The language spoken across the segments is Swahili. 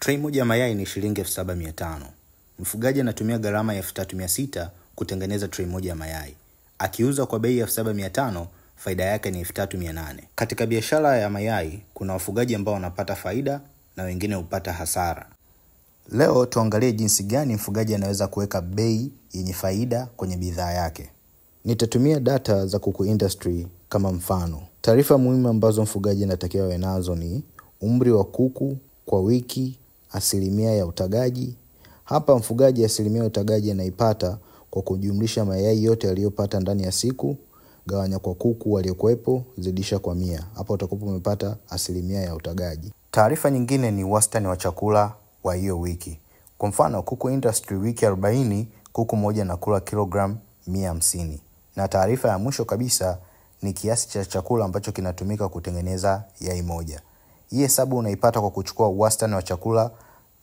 Tray moja ya mayai ni shilingi 7,500. Mfugaji anatumia gharama ya 3,600 kutengeneza tray moja ya mayai. Akiuza kwa bei ya 7,500, faida yake ni 3,800. Katika biashara ya mayai, kuna wafugaji ambao wanapata faida na wengine hupata hasara. Leo tuangalie jinsi gani mfugaji anaweza kuweka bei yenye faida kwenye bidhaa yake. Nitatumia data za kuku industry kama mfano. Taarifa muhimu ambazo mfugaji anatakiwa awe nazo ni umri wa kuku kwa wiki, asilimia ya utagaji. Hapa mfugaji asilimia ya utagaji anaipata kwa kujumlisha mayai yote aliyopata ndani ya siku, gawanya kwa kuku waliokuwepo, zidisha kwa 100. Hapa utakuwa umepata asilimia ya utagaji. Taarifa nyingine ni wastani wa chakula wa hiyo wiki. Kwa mfano kuku industry wiki 40, kuku moja anakula kilogram 150. Na taarifa ya mwisho kabisa ni kiasi cha chakula ambacho kinatumika kutengeneza yai moja. Hii hesabu unaipata kwa kuchukua wastani wa chakula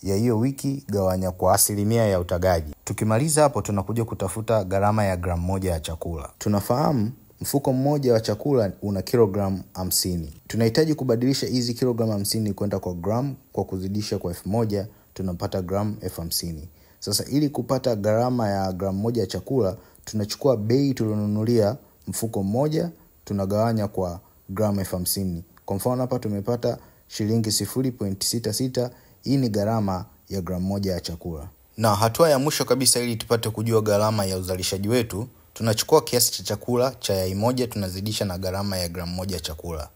ya hiyo wiki gawanya kwa asilimia ya utagaji. Tukimaliza hapo tunakuja kutafuta gharama ya gramu moja ya chakula. Tunafahamu mfuko mmoja wa chakula una kilogram 50. Tunahitaji kubadilisha hizi kilogram 50 kwenda kwa gram. Kwa kuzidisha kwa 1000 tunapata gram 50,000. Sasa ili kupata gharama ya gramu moja ya chakula, tunachukua bei tulionunulia mfuko mmoja, tunagawanya kwa gram 50,000. Kwa mfano hapa tumepata shilingi 0.66. Hii ni gharama ya gramu moja ya chakula. Na hatua ya mwisho kabisa ili tupate kujua gharama ya uzalishaji wetu, tunachukua kiasi cha chakula cha yai moja tunazidisha na gharama ya gramu moja ya chakula.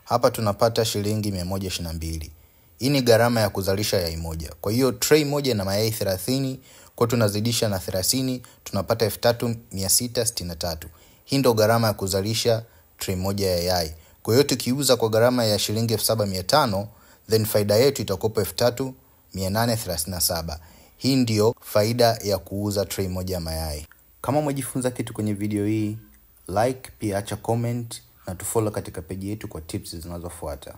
Hapa tunapata shilingi 122. Hii ni gharama ya kuzalisha yai moja. Kwa hiyo tray moja na mayai 30, kwa tunazidisha na 30 tunapata 3,663. Hii ndio gharama ya kuzalisha tray moja ya yai. Kwa hiyo tukiuza kwa gharama ya shilingi 7,500, then faida yetu itakuwa 3,837. Hii ndio faida ya kuuza tray moja ya mayai. Kama umejifunza kitu kwenye video hii, like, pia acha comment na tufollow katika page yetu kwa tips zinazofuata.